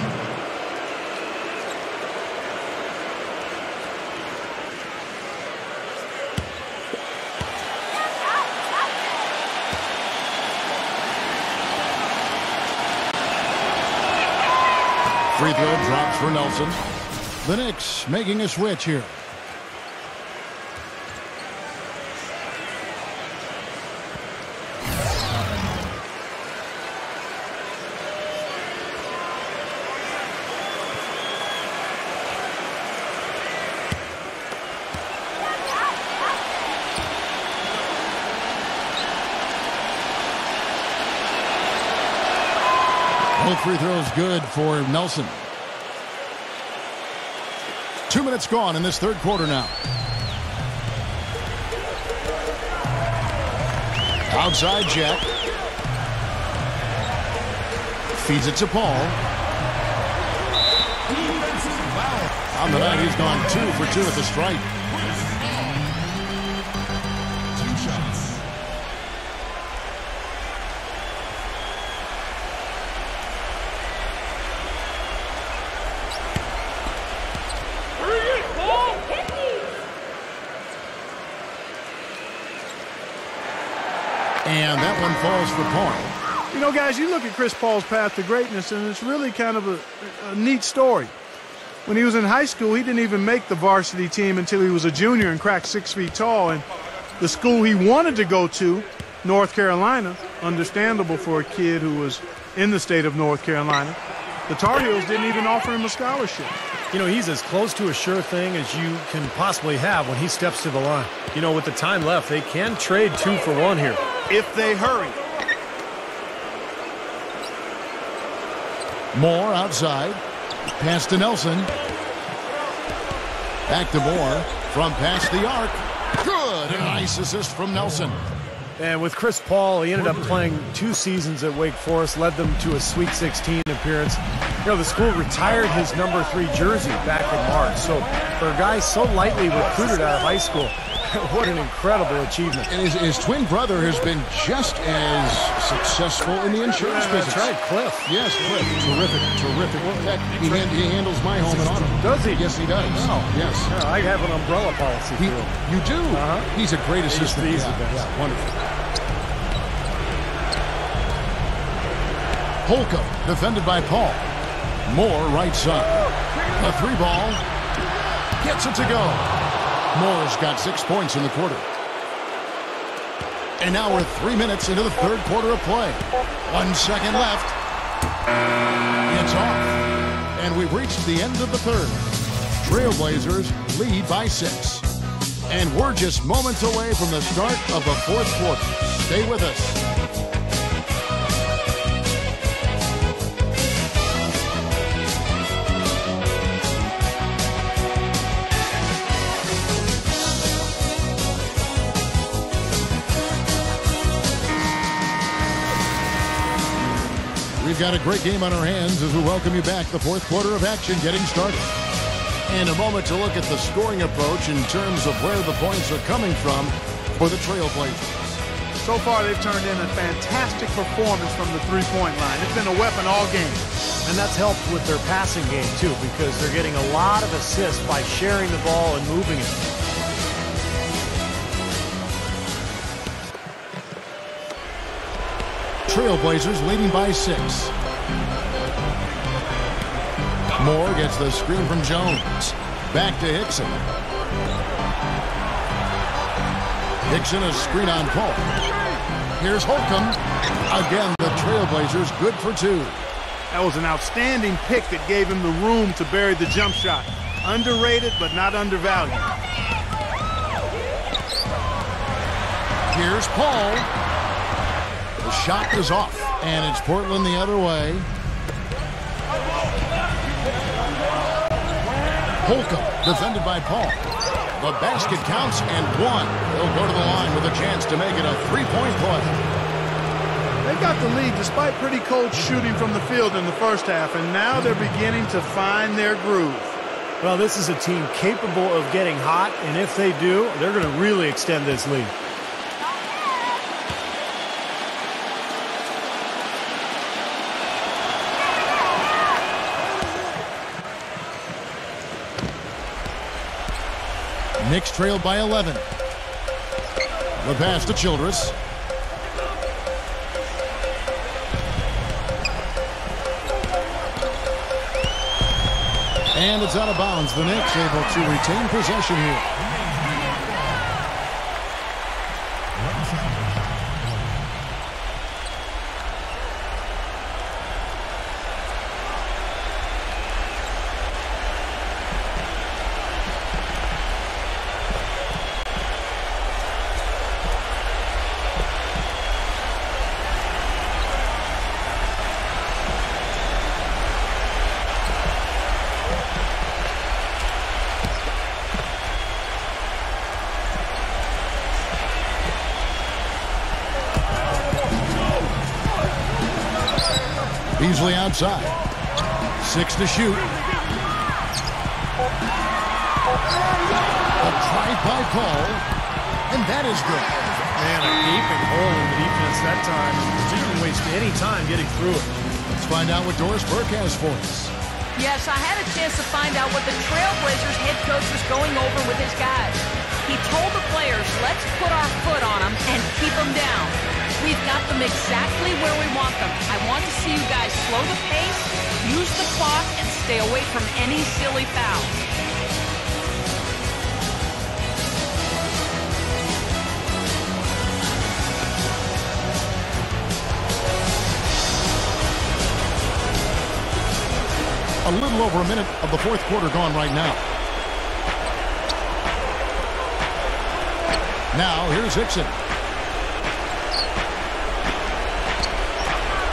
Free throw drops for Nelson. The Knicks making a switch here. Both free throws good for Nelson. 2 minutes gone in this third quarter now. Outside Jack. Feeds it to Paul. On the night, he's gone 2 for 2 at the stripe. 2 shots. And that one falls for Paul. You know, guys, you look at Chris Paul's path to greatness, and it's really kind of a neat story. When he was in high school, he didn't even make the varsity team until he was a junior and cracked 6 feet tall. And the school he wanted to go to, North Carolina, understandable for a kid who was in the state of North Carolina, the Tar Heels didn't even offer him a scholarship. You know, he's as close to a sure thing as you can possibly have when he steps to the line. You know, with the time left, they can trade 2 for 1 here. If they hurry. Moore outside. Pass to Nelson. Back to Moore. From past the arc. Good. A nice assist from Nelson. And with Chris Paul, he ended up playing 2 seasons at Wake Forest, led them to a Sweet 16 appearance. You know, the school retired his number 3 jersey back in March. So for a guy so lightly recruited out of high school, what an incredible achievement. And his twin brother has been just as successful in the insurance business. That's right, Cliff. Yes, Cliff. Terrific. In fact, he handles my home and auto. Does he? Yes, he does. Wow. Yes. Yeah, I have an umbrella policy for him. You do? He's a great assistant. He's the best. Yeah, wonderful. Holcomb, defended by Paul. Moore, right side. A 3-ball. Gets it to go. Moore's got 6 points in the quarter. And now we're 3 minutes into the third quarter of play. 1 second left. It's off. And we've reached the end of the third. Trailblazers lead by 6. And we're just moments away from the start of the fourth quarter. Stay with us. We've got a great game on our hands as we welcome you back. The fourth quarter of action getting started. And a moment to look at the scoring approach in terms of where the points are coming from for the Trailblazers. So far, they've turned in a fantastic performance from the three-point line. It's been a weapon all game. And that's helped with their passing game, too, because they're getting a lot of assists by sharing the ball and moving it. Trailblazers leading by 6. Moore gets the screen from Jones. Back to Hickson. Hickson, a screen on Paul. Here's Holcomb. Again, the Trailblazers good for 2. That was an outstanding pick that gave him the room to bury the jump shot. Underrated, but not undervalued. Here's Paul. The shot is off, and it's Portland the other way. Holcomb, defended by Paul. The basket counts and 1. They'll go to the line with a chance to make it a 3-point play. They got the lead despite pretty cold shooting from the field in the first half, and now they're beginning to find their groove. Well, this is a team capable of getting hot, and if they do, they're going to really extend this lead. Knicks trailed by 11. The pass to Childress. And it's out of bounds. The Knicks able to retain possession here. Beasley outside. 6 to shoot. A drive-by call, and that is good. Man, a gaping hole in the defense that time. Didn't waste any time getting through it. Let's find out what Doris Burke has for us. Yes, I had a chance to find out what the Trailblazers head coach was going over with his guys. He told the players, let's put our foot on them and keep them down. We've got them exactly where we want them. I want to see you guys slow the pace, use the clock, and stay away from any silly fouls. A little over a minute of the fourth quarter gone right now. Now, here's Hickson.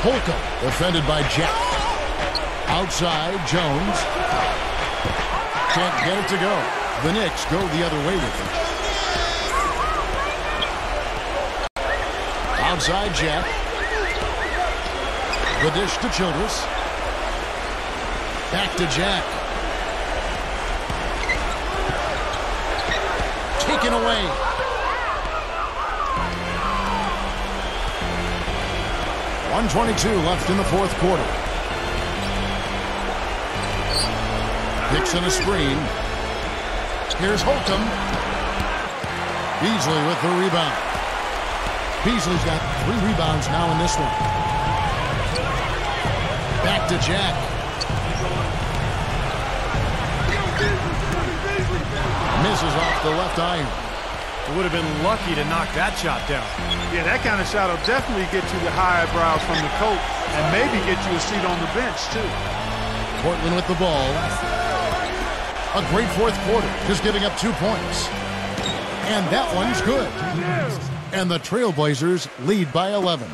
Holcomb, defended by Jack. Outside, Jones. Can't get it to go. The Knicks go the other way with it. Outside, Jack. The dish to Childress. Back to Jack. Taken away. .122 left in the fourth quarter. Hickson a screen. Here's Holcomb. Beasley with the rebound. Beasley's got 3 rebounds now in this one. Back to Jack. Misses off the left iron. It would have been lucky to knock that shot down. Yeah, that kind of shot will definitely get you the high eyebrows from the coach and maybe get you a seat on the bench, too. Portland with the ball. A great fourth quarter, just giving up 2 points. And that one's good. And the Trailblazers lead by 11.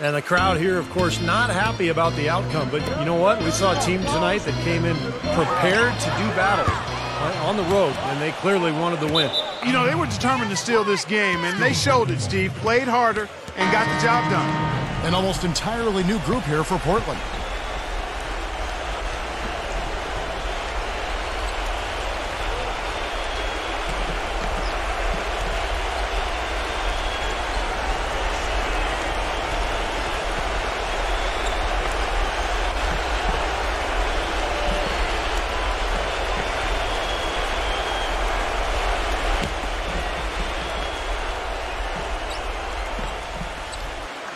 And the crowd here, of course, not happy about the outcome. But you know what? We saw a team tonight that came in prepared to do battle on the road, and they clearly wanted the win. You know, they were determined to steal this game, and they showed it, Steve. Played harder and got the job done. An almost entirely new group here for Portland.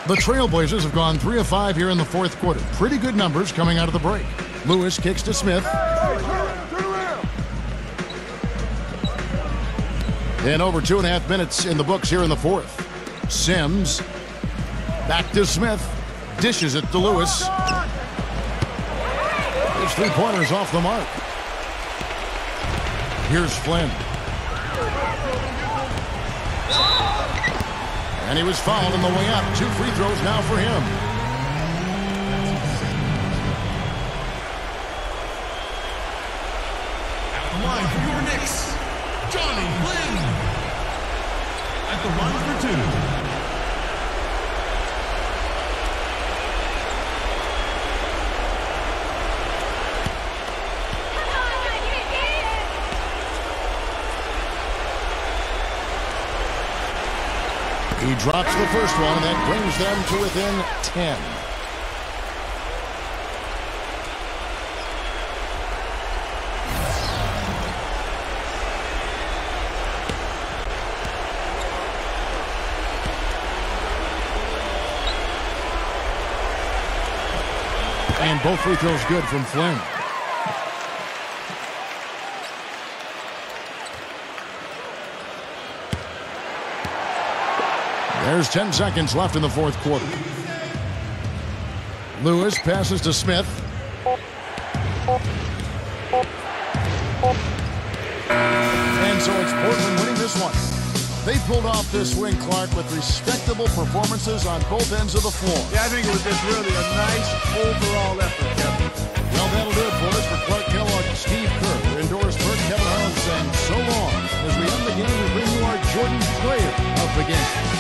The Trailblazers have gone 3 of 5 here in the fourth quarter. Pretty good numbers coming out of the break. Lewis kicks to Smith. And over 2.5 minutes in the books here in the fourth. Sims back to Smith. Dishes it to Lewis. His 3-pointers off the mark. Here's Flynn. And he was fouled on the way up. 2 free throws now for him. At the line for your Knicks, Johnny Flynn. At the line for 2. He drops the first one, and that brings them to within 10. And both free throws good from Flynn. There's 10 seconds left in the fourth quarter. Lewis passes to Smith. And so it's Portland winning this one. They pulled off this win, Clark, with respectable performances on both ends of the floor. Yeah, I think it was just really a nice overall effort, Kevin. Well, that'll do it for us. For Clark Kellogg, Steve Kerr, and Doris Burke, Kevin Harlan saying so long. As we end the game, we bring you our Jordan Player of the Game.